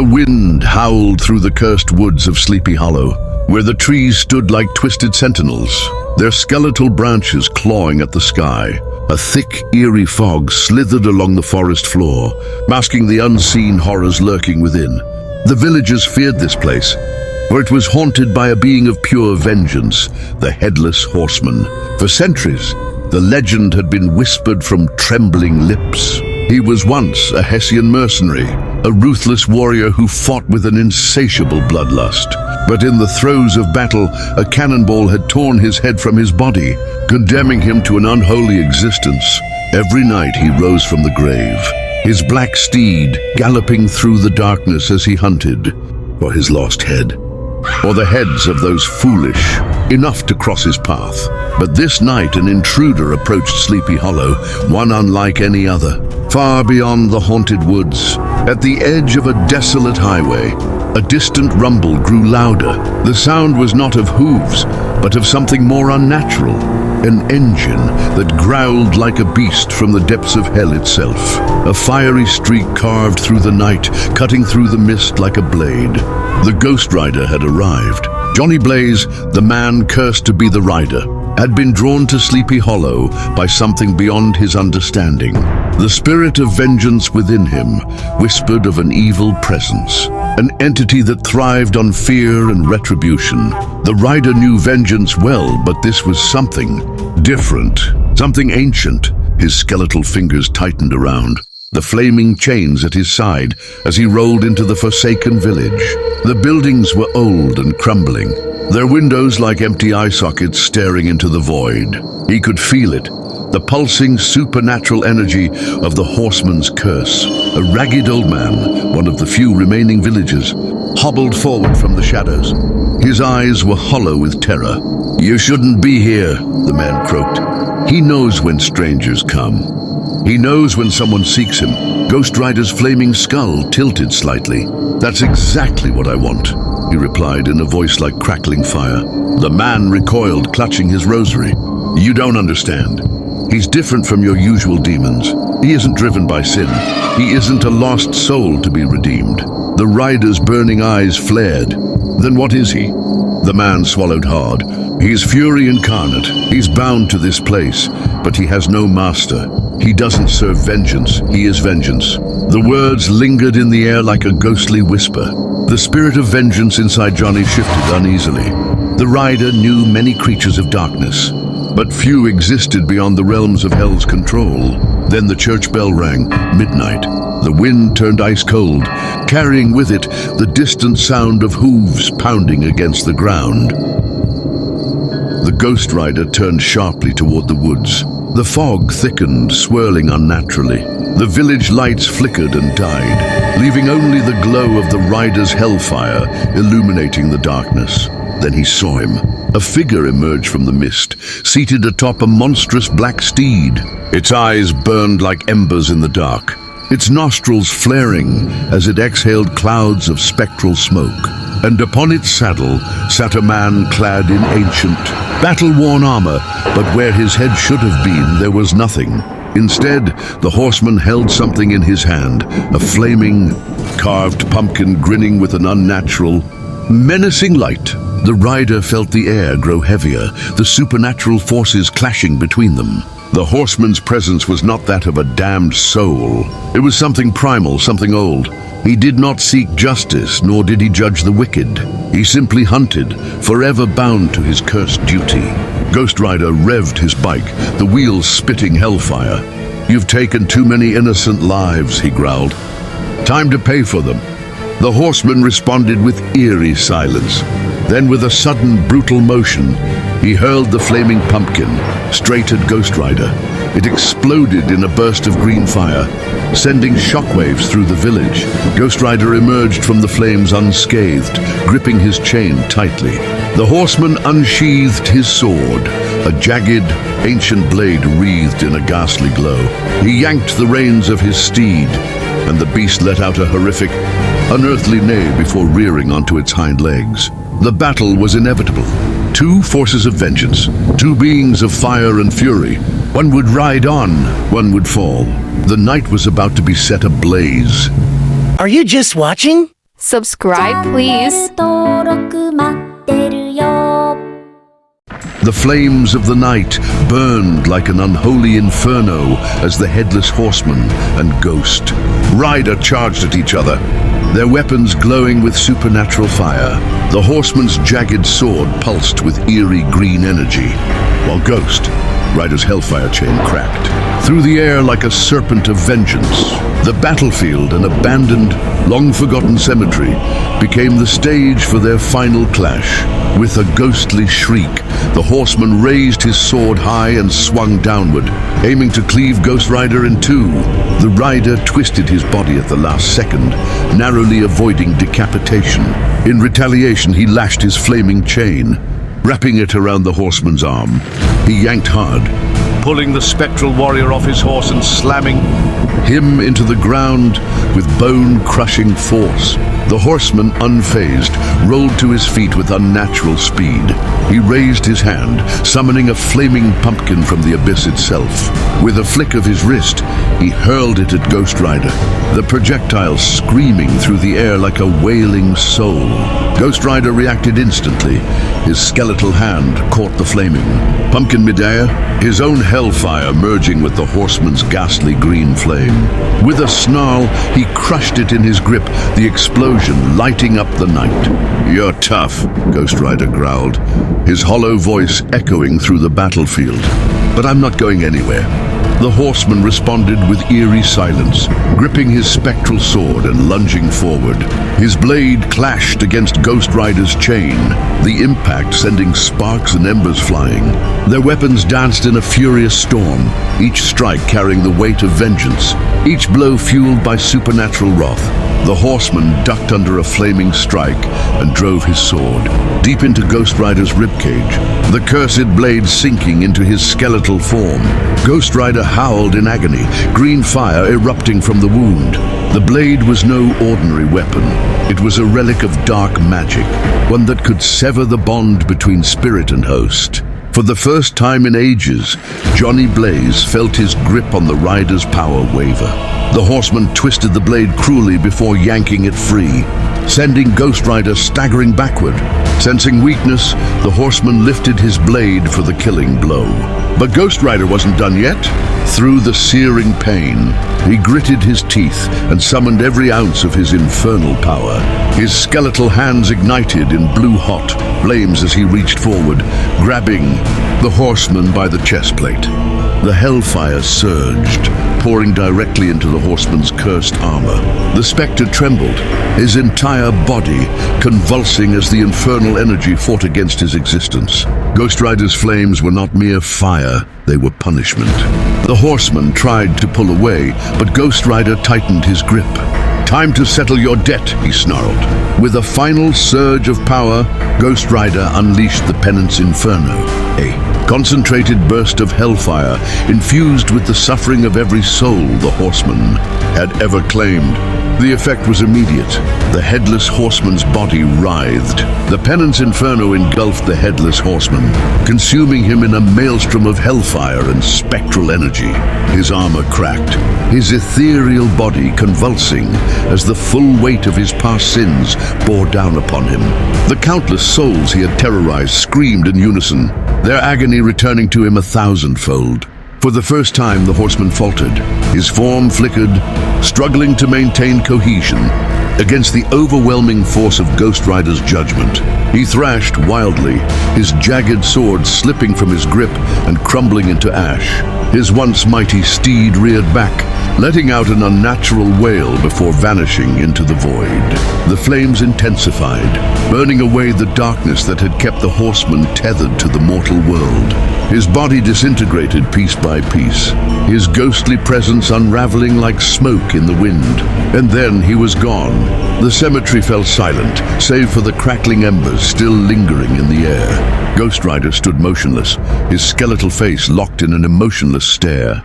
The wind howled through the cursed woods of Sleepy Hollow, where the trees stood like twisted sentinels, their skeletal branches clawing at the sky. A thick, eerie fog slithered along the forest floor, masking the unseen horrors lurking within. The villagers feared this place, for it was haunted by a being of pure vengeance, the Headless Horseman. For centuries, the legend had been whispered from trembling lips. He was once a Hessian mercenary, a ruthless warrior who fought with an insatiable bloodlust. But in the throes of battle, a cannonball had torn his head from his body, condemning him to an unholy existence. Every night he rose from the grave, his black steed galloping through the darkness as he hunted for his lost head, or the heads of those foolish enough to cross his path. But this night an intruder approached Sleepy Hollow, one unlike any other. Far beyond the haunted woods, at the edge of a desolate highway, a distant rumble grew louder. The sound was not of hooves, but of something more unnatural, an engine that growled like a beast from the depths of hell itself. A fiery streak carved through the night, cutting through the mist like a blade. The Ghost Rider had arrived. Johnny Blaze, the man cursed to be the rider, had been drawn to Sleepy Hollow by something beyond his understanding. The spirit of vengeance within him whispered of an evil presence, an entity that thrived on fear and retribution. The rider knew vengeance well, but this was something different, something ancient. His skeletal fingers tightened around the flaming chains at his side as he rolled into the forsaken village. The buildings were old and crumbling, their windows like empty eye sockets staring into the void. He could feel it, the pulsing supernatural energy of the horseman's curse. A ragged old man, one of the few remaining villagers, hobbled forward from the shadows. His eyes were hollow with terror. "You shouldn't be here," the man croaked. "He knows when strangers come. He knows when someone seeks him." Ghost Rider's flaming skull tilted slightly. "That's exactly what I want," he replied in a voice like crackling fire. The man recoiled, clutching his rosary. "You don't understand. He's different from your usual demons. He isn't driven by sin. He isn't a lost soul to be redeemed." The rider's burning eyes flared. "Then what is he?" The man swallowed hard. "He's fury incarnate. He's bound to this place, but he has no master. He doesn't serve vengeance. He is vengeance." The words lingered in the air like a ghostly whisper. The spirit of vengeance inside Johnny shifted uneasily. The rider knew many creatures of darkness, but few existed beyond the realms of hell's control. Then the church bell rang, midnight. The wind turned ice cold, carrying with it the distant sound of hooves pounding against the ground. The Ghost Rider turned sharply toward the woods. The fog thickened, swirling unnaturally. The village lights flickered and died, leaving only the glow of the rider's Hellfire illuminating the darkness. Then he saw him. A figure emerged from the mist, seated atop a monstrous black steed. Its eyes burned like embers in the dark, its nostrils flaring as it exhaled clouds of spectral smoke. And upon its saddle sat a man clad in ancient, battle-worn armor, but where his head should have been, there was nothing. Instead, the horseman held something in his hand, a flaming, carved pumpkin grinning with an unnatural, menacing light. The rider felt the air grow heavier, the supernatural forces clashing between them. The horseman's presence was not that of a damned soul. It was something primal, something old. He did not seek justice, nor did he judge the wicked. He simply hunted, forever bound to his cursed duty. Ghost Rider revved his bike, the wheels spitting hellfire. "You've taken too many innocent lives," he growled. "Time to pay for them." The horseman responded with eerie silence. Then with a sudden, brutal motion, he hurled the flaming pumpkin straight at Ghost Rider. It exploded in a burst of green fire, sending shockwaves through the village. Ghost Rider emerged from the flames unscathed, gripping his chain tightly. The horseman unsheathed his sword, a jagged, ancient blade wreathed in a ghastly glow. He yanked the reins of his steed, and the beast let out a horrific, unearthly neigh before rearing onto its hind legs. The battle was inevitable. Two forces of vengeance, two beings of fire and fury. One would ride on, one would fall. The night was about to be set ablaze. Are you just watching? Subscribe, please. 登録待ってるよ。 The flames of the night burned like an unholy inferno as the Headless Horseman and Ghost Rider charged at each other, their weapons glowing with supernatural fire. The horseman's jagged sword pulsed with eerie green energy, while Ghost Rider's Hellfire chain cracked. Through the air like a serpent of vengeance, the battlefield, an abandoned, long-forgotten cemetery, became the stage for their final clash. With a ghostly shriek, the horseman raised his sword high and swung downward, aiming to cleave Ghost Rider in two. The rider twisted his body at the last second, narrowly avoiding decapitation. In retaliation, he lashed his flaming chain, wrapping it around the horseman's arm. He yanked hard, pulling the spectral warrior off his horse and slamming him into the ground with bone-crushing force. The horseman, unfazed, rolled to his feet with unnatural speed. He raised his hand, summoning a flaming pumpkin from the abyss itself. With a flick of his wrist, he hurled it at Ghost Rider, the projectile screaming through the air like a wailing soul. Ghost Rider reacted instantly. His skeletal hand caught the flaming pumpkin midair, his own hellfire merging with the horseman's ghastly green flame. With a snarl, he crushed it in his grip, the explosion lighting up the night. "You're tough," Ghost Rider growled, his hollow voice echoing through the battlefield. "But I'm not going anywhere." The horseman responded with eerie silence, gripping his spectral sword and lunging forward. His blade clashed against Ghost Rider's chain, the impact sending sparks and embers flying. Their weapons danced in a furious storm, each strike carrying the weight of vengeance, each blow fueled by supernatural wrath. The horseman ducked under a flaming strike and drove his sword deep into Ghost Rider's ribcage, the cursed blade sinking into his skeletal form. Ghost Rider howled in agony, green fire erupting from the wound. The blade was no ordinary weapon. It was a relic of dark magic, one that could sever the bond between spirit and host. For the first time in ages, Johnny Blaze felt his grip on the rider's power waver. The horseman twisted the blade cruelly before yanking it free, sending Ghost Rider staggering backward. Sensing weakness, the horseman lifted his blade for the killing blow. But Ghost Rider wasn't done yet. Through the searing pain, he gritted his teeth and summoned every ounce of his infernal power. His skeletal hands ignited in blue-hot flames as he reached forward, grabbing the horseman by the chest plate. The hellfire surged, pouring directly into the horseman's cursed armor. The spectre trembled, his entire body convulsing as the infernal energy fought against his existence. Ghost Rider's flames were not mere fire, they were punishment. The horseman tried to pull away, but Ghost Rider tightened his grip. "Time to settle your debt," he snarled. With a final surge of power, Ghost Rider unleashed the Penance Inferno, a concentrated burst of hellfire infused with the suffering of every soul the horseman had ever claimed. The effect was immediate. The Headless Horseman's body writhed. The Penance Inferno engulfed the Headless Horseman, consuming him in a maelstrom of hellfire and spectral energy. His armor cracked, his ethereal body convulsing as the full weight of his past sins bore down upon him. The countless souls he had terrorized screamed in unison, their agony returning to him 1,000-fold. For the first time, the horseman faltered. His form flickered, struggling to maintain cohesion against the overwhelming force of Ghost Rider's judgment. He thrashed wildly, his jagged sword slipping from his grip and crumbling into ash. His once mighty steed reared back, letting out an unnatural wail before vanishing into the void. The flames intensified, burning away the darkness that had kept the horseman tethered to the mortal world. His body disintegrated piece by piece, his ghostly presence unraveling like smoke in the wind. And then he was gone. The cemetery fell silent, save for the crackling embers still lingering in the air. Ghost Rider stood motionless, his skeletal face locked in an emotionless stare.